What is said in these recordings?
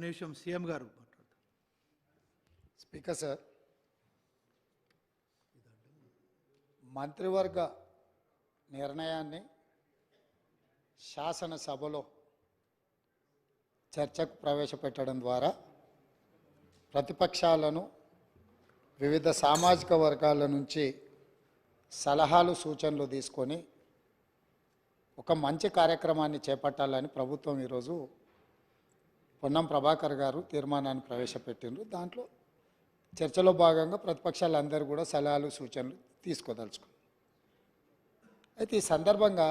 నిమిషం సీఎం గారు మాట్లాడతారు. స్పీకర్ సార్, మంత్రివర్గ నిర్ణయాన్ని శాసనసభలో చర్చకు ప్రవేశపెట్టడం ద్వారా ప్రతిపక్షాలను వివిధ సామాజిక వర్గాల నుంచి సలహాలు సూచనలు తీసుకొని ఒక మంచి కార్యక్రమాన్ని చేపట్టాలని ప్రభుత్వం ఈరోజు పొన్నం ప్రభాకర్ గారు తీర్మానాన్ని ప్రవేశపెట్టిండ్రు. దాంట్లో చర్చలో భాగంగా ప్రతిపక్షాలందరూ కూడా సలహాలు సూచనలు తీసుకోదలుచుకున్నారు. అయితే ఈ సందర్భంగా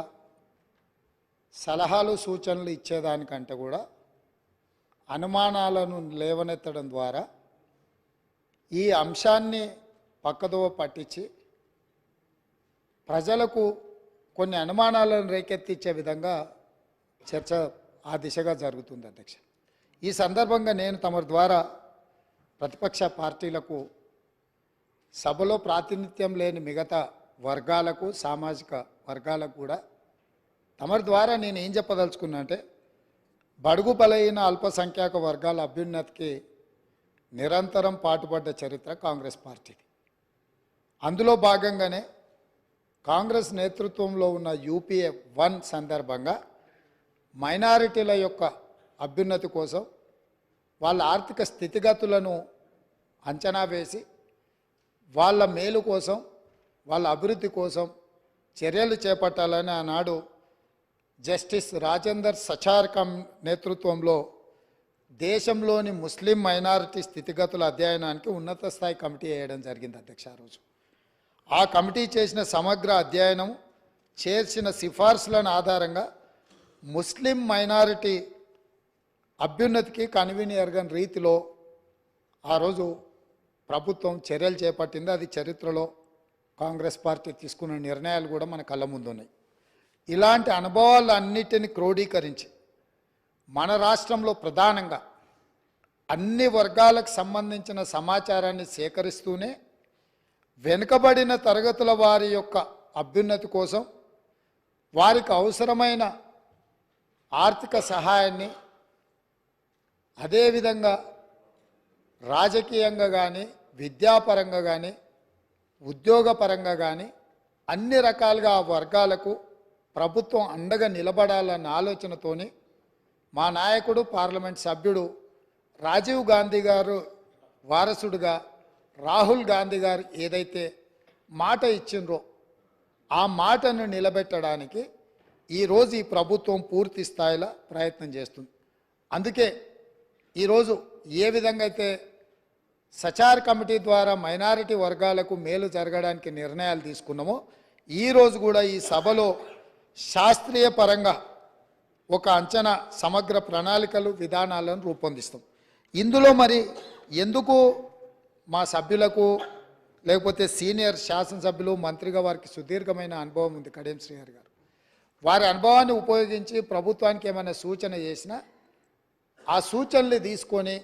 సలహాలు సూచనలు ఇచ్చేదానికంటే కూడా అనుమానాలను లేవనెత్తడం ద్వారా ఈ అంశాన్ని పక్కదోవ పట్టించి ప్రజలకు కొన్ని అనుమానాలను రేకెత్తించే విధంగా చర్చ ఆ దిశగా జరుగుతుంది అధ్యక్ష. ఈ సందర్భంగా నేను తమ ద్వారా ప్రతిపక్ష పార్టీలకు సభలో ప్రాతినిధ్యం లేని మిగతా వర్గాలకు సామాజిక వర్గాలకు కూడా తమ ద్వారా నేను ఏం చెప్పదలుచుకున్నా అంటే బడుగు బలైన అల్పసంఖ్యాక వర్గాల అభ్యున్నతికి నిరంతరం పాటుపడ్డ చరిత్ర కాంగ్రెస్ పార్టీది. అందులో భాగంగానే కాంగ్రెస్ నేతృత్వంలో ఉన్న యూపీఏ 1 సందర్భంగా మైనారిటీల యొక్క అభ్యున్నతి కోసం వాళ్ళ ఆర్థిక స్థితిగతులను అంచనా వేసి వాళ్ళ మేలు కోసం వాళ్ళ అభివృద్ధి కోసం చర్యలు చేపట్టాలని ఆనాడు జస్టిస్ రాజేందర్ సచార్కం నేతృత్వంలో దేశంలోని ముస్లిం మైనారిటీ స్థితిగతుల అధ్యయనానికి ఉన్నత స్థాయి కమిటీ వేయడం జరిగింది అధ్యక్ష. ఆ రోజు ఆ కమిటీ చేసిన సమగ్ర అధ్యయనం చేసిన సిఫార్సులను ఆధారంగా ముస్లిం మైనారిటీ అభ్యున్నతికి కన్వీనియర్గన్ రీతిలో ఆ రోజు ప్రభుత్వం చర్యలు చేపట్టింది. అది చరిత్రలో కాంగ్రెస్ పార్టీ తీసుకున్న నిర్ణయాలు కూడా మన కళ్ళ ముందు ఉన్నాయి. ఇలాంటి అనుభవాలన్నిటిని క్రోడీకరించి మన రాష్ట్రంలో ప్రధానంగా అన్ని వర్గాలకు సంబంధించిన సమాచారాన్ని సేకరిస్తూనే వెనుకబడిన తరగతుల వారి యొక్క అభ్యున్నతి కోసం వారికి అవసరమైన ఆర్థిక సహాయాన్ని అదేవిధంగా రాజకీయంగా కానీ విద్యాపరంగా కానీ ఉద్యోగపరంగా కానీ అన్ని రకాలుగా ఆ వర్గాలకు ప్రభుత్వం అండగా నిలబడాలన్న ఆలోచనతోని మా నాయకుడు పార్లమెంట్ సభ్యుడు రాజీవ్ గాంధీ గారు వారసుడుగా రాహుల్ గాంధీ గారు ఏదైతే మాట ఇచ్చిండ్రో ఆ మాటను నిలబెట్టడానికి ఈరోజు ఈ ప్రభుత్వం పూర్తి స్థాయిలో ప్రయత్నం చేస్తుంది. అందుకే ఈరోజు ఏ విధంగా అయితే సచార్ కమిటీ ద్వారా మైనారిటీ వర్గాలకు మేలు జరగడానికి నిర్ణయాలు తీసుకున్నామో ఈరోజు కూడా ఈ సభలో శాస్త్రీయ పరంగా ఒక అంచనా సమగ్ర ప్రణాళికలు విధానాలను రూపొందిస్తాం. ఇందులో మరి ఎందుకు మా సభ్యులకు లేకపోతే సీనియర్ శాసనసభ్యులు మంత్రిగా వారికి సుదీర్ఘమైన అనుభవం ఉంది కడియం శ్రీహరి గారు, వారి అనుభవాన్ని ఉపయోగించి ప్రభుత్వానికి ఏమైనా సూచన చేసినా ఆ సూచనలు తీసుకొని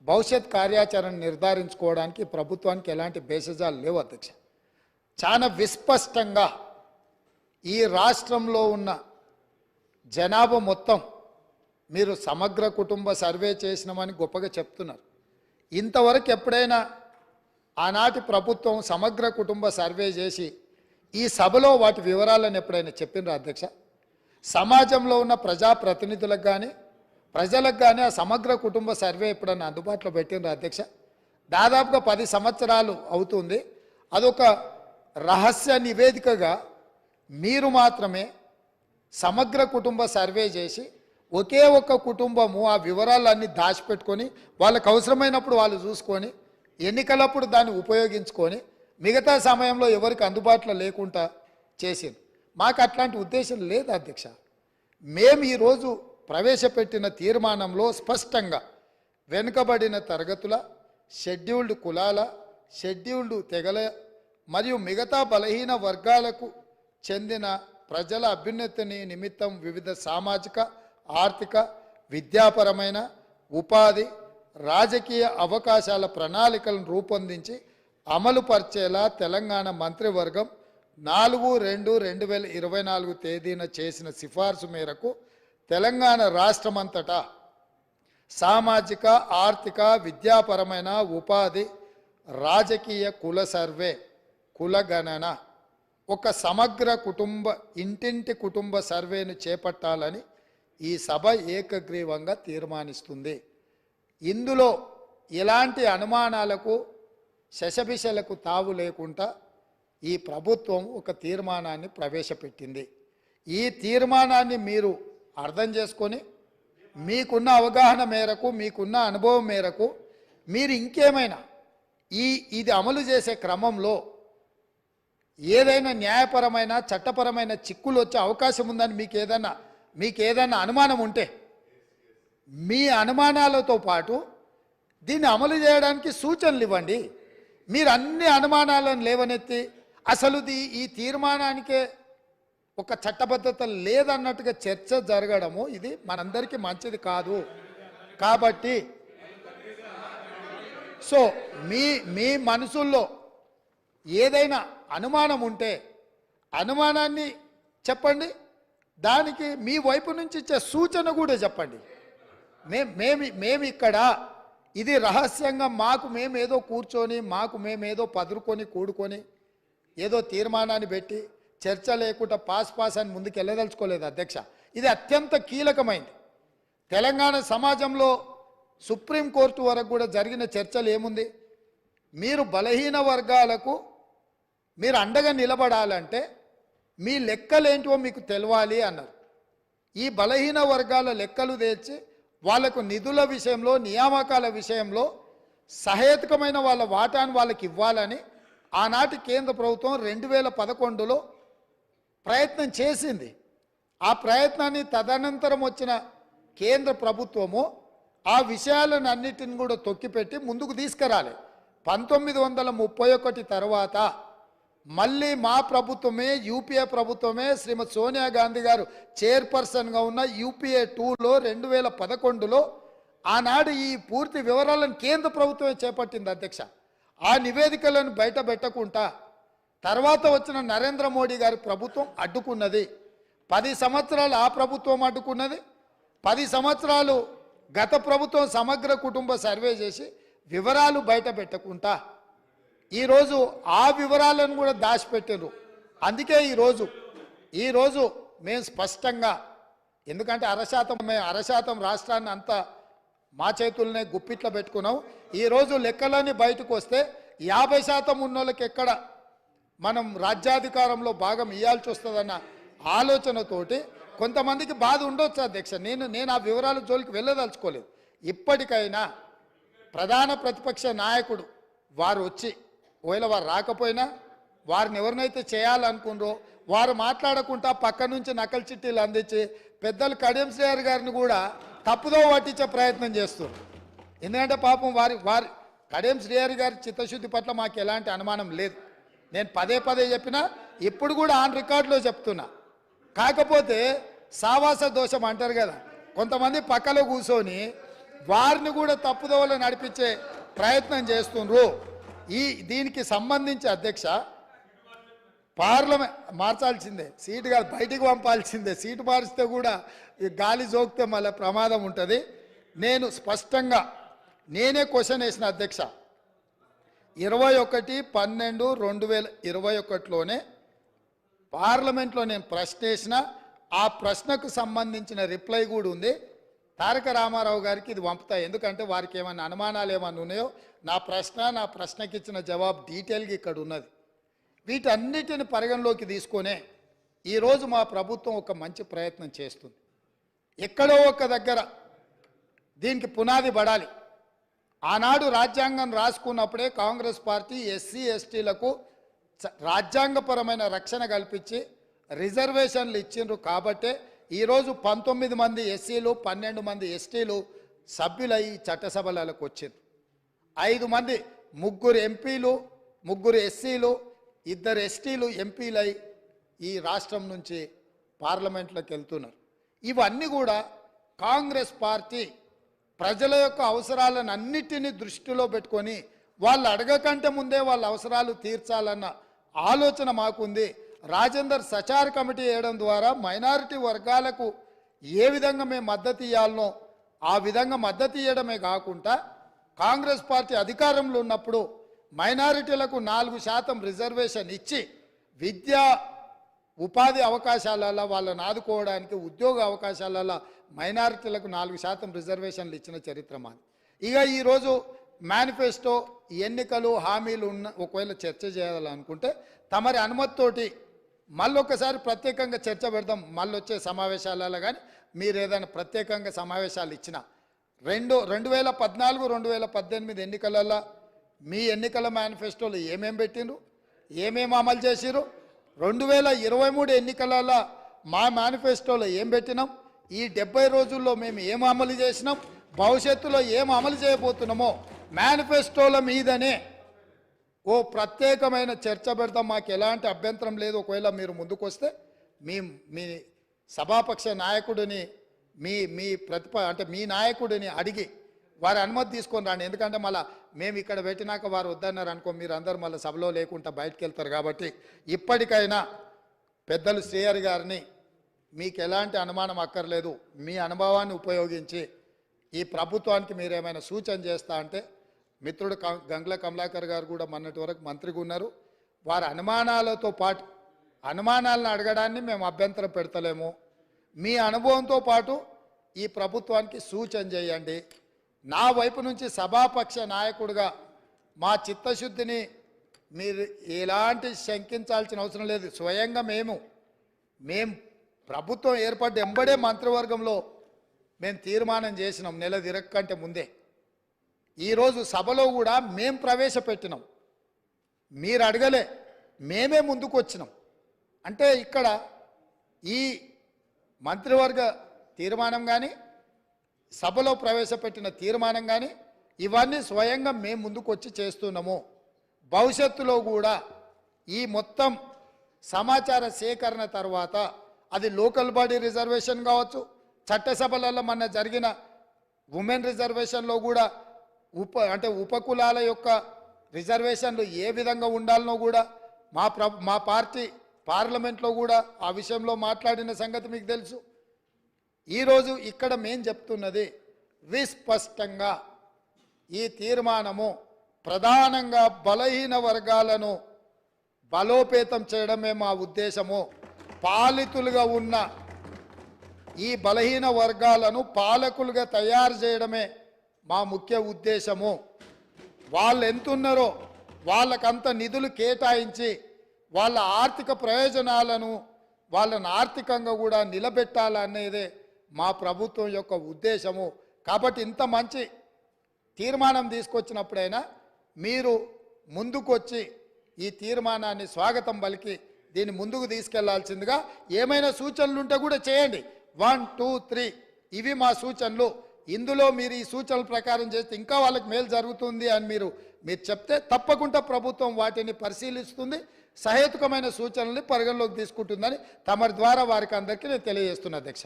భవిష్యత్ కార్యాచరణ నిర్ధారించుకోవడానికి ప్రభుత్వానికి ఎలాంటి భేషజాలు లేవు అధ్యక్ష. చాలా విస్పష్టంగా ఈ రాష్ట్రంలో ఉన్న జనాభా మొత్తం మీరు సమగ్ర కుటుంబ సర్వే చేసినామని గొప్పగా చెప్తున్నారు. ఇంతవరకు ఎప్పుడైనా ఆనాటి ప్రభుత్వం సమగ్ర కుటుంబ సర్వే చేసి ఈ సభలో వాటి వివరాలను ఎప్పుడైనా చెప్పినరా అధ్యక్ష? సమాజంలో ఉన్న ప్రజాప్రతినిధులకు కానీ ప్రజలకు కానీ ఆ సమగ్ర కుటుంబ సర్వే ఎప్పుడైనా అందుబాటులో పెట్టినరా అధ్యక్ష? దాదాపుగా 10 సంవత్సరాలు అవుతుంది. అదొక రహస్య నివేదికగా మీరు మాత్రమే సమగ్ర కుటుంబ సర్వే చేసి ఒకే ఒక్క కుటుంబము ఆ వివరాలన్నీ దాచిపెట్టుకొని వాళ్ళకు అవసరమైనప్పుడు వాళ్ళు చూసుకొని ఎన్నికలప్పుడు దాన్ని ఉపయోగించుకొని మిగతా సమయంలో ఎవరికి అందుబాటులో లేకుండా చేసింది. మాకు అట్లాంటి ఉద్దేశం లేదు అధ్యక్ష. మేము ఈరోజు ప్రవేశపెట్టిన తీర్మానంలో స్పష్టంగా వెనుకబడిన తరగతుల, షెడ్యూల్డ్ కులాల, షెడ్యూల్డ్ తెగల మరియు మిగతా బలహీన వర్గాలకు చెందిన ప్రజల అభ్యున్నతిని నిమిత్తం వివిధ సామాజిక, ఆర్థిక, విద్యాపరమైన, ఉపాధి, రాజకీయ అవకాశాల ప్రణాళికలను రూపొందించి అమలు పరిచేలా తెలంగాణ మంత్రివర్గం 4/2/2024 తేదీన చేసిన సిఫార్సు మేరకు తెలంగాణ రాష్ట్రమంతటా సామాజిక ఆర్థిక విద్యాపరమైన ఉపాధి రాజకీయ కుల సర్వే కులగణన ఒక సమగ్ర ఇంటింటి కుటుంబ సర్వేను చేపట్టాలని ఈ సభ ఏకగ్రీవంగా తీర్మానిస్తుంది. ఇందులో ఎలాంటి అనుమానాలకు శశబిషలకు తావు లేకుండా ఈ ప్రభుత్వం ఒక తీర్మానాన్ని ప్రవేశపెట్టింది. ఈ తీర్మానాన్ని మీరు అర్థం చేసుకొని మీకున్న అవగాహన మేరకు మీకున్న అనుభవం మేరకు మీరు ఇంకేమైనా ఇది అమలు చేసే క్రమంలో ఏదైనా న్యాయపరమైన చట్టపరమైన చిక్కులు వచ్చే అవకాశం ఉందని మీకు ఏదైనా అనుమానం ఉంటే మీ అనుమానాలతో పాటు దీన్ని అమలు చేయడానికి సూచనలు ఇవ్వండి. మీరు అన్ని అనుమానాలను లేవనెత్తి అసలు ఈ తీర్మానానికే ఒక చట్టబద్ధత లేదన్నట్టుగా చర్చ జరగడము ఇది మనందరికీ మంచిది కాదు. కాబట్టి సో మీ మనసుల్లో ఏదైనా అనుమానం ఉంటే అనుమానాన్ని చెప్పండి, దానికి మీ వైపు నుంచి ఇచ్చే సూచన కూడా చెప్పండి. మేము ఇక్కడ ఇది రహస్యంగా మేమేదో కూర్చొని మేమేదో పదురుకొని కూడుకొని ఏదో తీర్మానాన్ని పెట్టి చర్చ లేకుండా పాస్ అని ముందుకు వెళ్ళదలుచుకోలేదు అధ్యక్ష. ఇది అత్యంత కీలకమైంది. తెలంగాణ సమాజంలో సుప్రీంకోర్టు వరకు కూడా జరిగిన చర్చలు ఏముంది, మీరు బలహీన వర్గాలకు మీరు అండగా నిలబడాలంటే మీ లెక్కలేంటివో మీకు తెలవాలి అన్నారు. ఈ బలహీన వర్గాల లెక్కలు తెచ్చి వాళ్లకు నిధుల విషయంలో నియామకాల విషయంలో సహేతుకమైన వాళ్ళ వాటాను వాళ్ళకి ఇవ్వాలని ఆనాటి కేంద్ర ప్రభుత్వం 2011లో ప్రయత్నం చేసింది. ఆ ప్రయత్నాన్ని తదనంతరం వచ్చిన కేంద్ర ప్రభుత్వము ఆ విషయాలను అన్నిటిని కూడా తొక్కిపెట్టి ముందుకు తీసుకురాలి. 1931 తర్వాత మళ్ళీ మా ప్రభుత్వమే యూపీఏ ప్రభుత్వమే శ్రీమతి సోనియా గాంధీ గారు చైర్పర్సన్గా ఉన్న యూపీఏ 2లో 2011లో ఆనాడు ఈ పూర్తి వివరాలను కేంద్ర ప్రభుత్వమే చేపట్టింది అధ్యక్ష. ఆ నివేదికలను బయట పెట్టకుండా తర్వాత వచ్చిన నరేంద్ర మోడీ గారి ప్రభుత్వం అడ్డుకున్నది. 10 సంవత్సరాలు ఆ ప్రభుత్వం అడ్డుకున్నది. 10 సంవత్సరాలు గత ప్రభుత్వం సమగ్ర కుటుంబ సర్వే చేసి వివరాలు బయట పెట్టకుండా ఈరోజు ఆ వివరాలను కూడా దాచిపెట్టారు. అందుకే ఈరోజు మేము స్పష్టంగా, ఎందుకంటే అరశాతం రాష్ట్రాన్ని అంతా మా చేతుల్నే గుప్పిట్లో పెట్టుకున్నాం. ఈరోజు లెక్కలన్నీ బయటకు వస్తే 50% ఉన్నోళ్ళకి ఎక్కడ మనం రాజ్యాధికారంలో భాగం ఇవ్వాల్సి వస్తుందన్న ఆలోచనతోటి కొంతమందికి బాధ ఉండొచ్చు అధ్యక్ష. నేను ఆ వివరాల జోలికి వెళ్ళదలుచుకోలేదు. ఇప్పటికైనా ప్రధాన ప్రతిపక్ష నాయకుడు వారు వచ్చి, ఒకవేళ వారు రాకపోయినా వారిని ఎవరినైతే చేయాలనుకున్నారో వారు మాట్లాడకుండా పక్క నుంచి నకలు చిట్టీలు అందించి పెద్దలు కడియం శ్రీహరి గారిని కూడా తప్పుదో పట్టించే ప్రయత్నం చేస్తారు. ఎందుకంటే పాపం వారి కడియం శ్రీహరి గారి చిత్తశుద్ధి పట్ల మాకు ఎలాంటి అనుమానం లేదు. నేను పదే చెప్పినా ఇప్పుడు కూడా ఆన్ రికార్డులో చెప్తున్నా. కాకపోతే సావాస దోషం అంటారు కదా, కొంతమంది పక్కలో కూర్చొని వారిని కూడా తప్పుదోవలో నడిపించే ప్రయత్నం చేస్తుండ్రు. దీనికి సంబంధించి అధ్యక్ష పార్లమెంట్ మార్చాల్సిందే, సీటు కాదు బయటికి పంపాల్సిందే. సీటు మారిస్తే కూడా ఈ గాలి జోకితే మళ్ళీ ప్రమాదం ఉంటుంది. నేను స్పష్టంగా నేనే క్వశ్చన్ వేసిన అధ్యక్ష. 21/12/2021లోనే పార్లమెంట్లో నేను ప్రశ్న వేసిన, ఆ ప్రశ్నకు సంబంధించిన రిప్లై కూడా ఉంది. తారక రామారావు గారికి ఇది పంపుతా, ఎందుకంటే వారికి ఏమైనా అనుమానాలు ఏమైనా ఉన్నాయో నా ప్రశ్నకి ఇచ్చిన జవాబు డీటెయిల్గా ఇక్కడ ఉన్నది. వీటన్నిటిని పరిగణలోకి తీసుకొనే ఈరోజు మా ప్రభుత్వం ఒక మంచి ప్రయత్నం చేస్తుంది. ఎక్కడో ఒక దగ్గర దీనికి పునాది పడాలి. ఆనాడు రాజ్యాంగం రాసుకున్నప్పుడే కాంగ్రెస్ పార్టీ ఎస్సీ ఎస్టీలకు రాజ్యాంగపరమైన రక్షణ కల్పించి రిజర్వేషన్లు ఇచ్చిండ్రు. కాబట్టే ఈరోజు 19 మంది ఎస్సీలు 12 మంది ఎస్టీలు సభ్యులై చట్టసభలకు వచ్చారు. 5 మంది 3 ఎంపీలు 3 ఎస్సీలు 2 ఎస్టీలు ఎంపీలై ఈ రాష్ట్రం నుంచి పార్లమెంట్లోకి వెళ్తున్నారు. ఇవన్నీ కూడా కాంగ్రెస్ పార్టీ ప్రజల యొక్క అవసరాలను అన్నిటినీ దృష్టిలో పెట్టుకొని వాళ్ళు అడగకంటే ముందే వాళ్ళ అవసరాలు తీర్చాలన్న ఆలోచన మాకుంది. రాజేందర్ సచార్ కమిటీ వేయడం ద్వారా మైనారిటీ వర్గాలకు ఏ విధంగా మేము మద్దతు ఇవ్వాలనో ఆ విధంగా మద్దతు ఇవ్వడమే కాకుండా కాంగ్రెస్ పార్టీ అధికారంలో ఉన్నప్పుడు మైనారిటీలకు 4% రిజర్వేషన్ ఇచ్చి విద్యా ఉపాధి అవకాశాలలో వాళ్ళని ఆదుకోవడానికి ఉద్యోగ అవకాశాలలో మైనారిటీలకు 4% రిజర్వేషన్లు ఇచ్చిన చరిత్ర మాది. ఇక ఈరోజు మేనిఫెస్టో ఎన్నికలు హామీలు ఉన్న ఒకవేళ చర్చ చేయాలనుకుంటే తమరి అనుమతితోటి మళ్ళొకసారి ప్రత్యేకంగా చర్చ పెడదాం. మళ్ళీ వచ్చే సమావేశాలలో కానీ మీరు ఏదైనా ప్రత్యేకంగా సమావేశాలు ఇచ్చినా 2014, 2018 ఎన్నికలలో మీ ఎన్నికల మేనిఫెస్టోలో ఏమేం పెట్టిండ్రు, ఏమేమి అమలు చేసిరు, 2023 ఎన్నికలలో మా మేనిఫెస్టోలో ఏం పెట్టినాం, ఈ 70 రోజుల్లో మేము ఏం అమలు చేసినాం, భవిష్యత్తులో ఏం అమలు చేయబోతున్నామో మేనిఫెస్టోల మీదనే ఓ ప్రత్యేకమైన చర్చ పెడతాం. మాకు ఎలాంటి అభ్యంతరం లేదు. ఒకవేళ మీరు ముందుకు వస్తే మీ సభాపక్ష నాయకుడిని మీ నాయకుడిని అడిగి వారి అనుమతి తీసుకొని రండి. ఎందుకంటే మళ్ళీ మేము ఇక్కడ పెట్టినాక వారు వద్దన్నారు అనుకో, మీరు అందరు మళ్ళీ సభలో లేకుండా బయటకు వెళ్తారు. కాబట్టి ఇప్పటికైనా పెద్దలు శ్రీహరి గారిని మీకు ఎలాంటి అనుమానం అక్కర్లేదు, మీ అనుభవాన్ని ఉపయోగించి ఈ ప్రభుత్వానికి మీరు ఏమైనా సూచన చేస్తా అంటే మిత్రుడు గంగుల కమలాకర్ గారు కూడా మొన్నటి వరకు మంత్రిగా ఉన్నారు. వారి అనుమానాలతో పాటు అనుమానాలను అడగడాన్ని మేము అభ్యంతరం పెడతలేము. మీ అనుభవంతో పాటు ఈ ప్రభుత్వానికి సూచన చేయండి. నా వైపు నుంచి సభాపక్ష నాయకుడిగా మా చిత్తశుద్ధిని మీరు ఎలాంటి శంకించాల్సిన అవసరం లేదు. స్వయంగా మేము ప్రభుత్వం ఏర్పడ్డ ఎంబడే మంత్రివర్గంలో మేము తీర్మానం చేసినాం నెల తిరగకంటే ముందే. ఈరోజు సభలో కూడా మేము ప్రవేశపెట్టినాం, మీరు అడగలే, మేమే ముందుకు వచ్చినాం. అంటే ఇక్కడ ఈ మంత్రివర్గ తీర్మానం కానీ సభలో ప్రవేశపెట్టిన తీర్మానం కానీ ఇవన్నీ స్వయంగా మేము ముందుకు వచ్చి చేస్తున్నాము. భవిష్యత్తులో కూడా ఈ మొత్తం సమాచార సేకరణ తర్వాత అది లోకల్ బాడీ రిజర్వేషన్ కావచ్చు, చట్టసభలలో మన జరిగిన ఉమెన్ రిజర్వేషన్లో కూడా ఉపకులాల యొక్క రిజర్వేషన్లు ఏ విధంగా ఉండాలనో కూడా మా పార్టీ పార్లమెంట్లో కూడా ఆ విషయంలో మాట్లాడిన సంగతి మీకు తెలుసు. ఈరోజు ఇక్కడ మేం చెప్తున్నది విస్పష్టంగా ఈ తీర్మానము ప్రధానంగా బలహీన వర్గాలను బలోపేతం చేయడమే మా ఉద్దేశము. పాలితులుగా ఉన్న ఈ బలహీన వర్గాలను పాలకులుగా తయారు చేయడమే మా ముఖ్య ఉద్దేశము. వాళ్ళు ఎంతున్నారో వాళ్ళకంత నిధులు కేటాయించి వాళ్ళ ఆర్థిక ప్రయోజనాలను వాళ్ళని ఆర్థికంగా కూడా నిలబెట్టాలనేదే మా ప్రభుత్వం యొక్క ఉద్దేశము. కాబట్టి ఇంత మంచి తీర్మానం తీసుకొచ్చినప్పుడైనా మీరు ముందుకొచ్చి ఈ తీర్మానాన్ని స్వాగతం పలికి దీన్ని ముందుకు తీసుకెళ్లాల్సిందిగా ఏమైనా సూచనలు ఉంటే కూడా చేయండి. 1, 2, 3 ఇవి మా సూచనలు. ఇందులో మీరు ఈ సూచనల ప్రకారం చేస్తే ఇంకా వాళ్ళకి మేలు జరుగుతుంది అని మీరు చెప్తే తప్పకుండా ప్రభుత్వం వాటిని పరిశీలిస్తుంది, సహేతుకమైన సూచనల్ని పరిగణలోకి తీసుకుంటుందని తమరి ద్వారా వారికి అందరికీ నేను తెలియజేస్తున్నా. అధ్యక్ష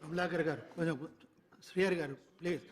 కమలాకర్ గారు, కొంచెం శ్రీహరి గారు ప్లీజ్.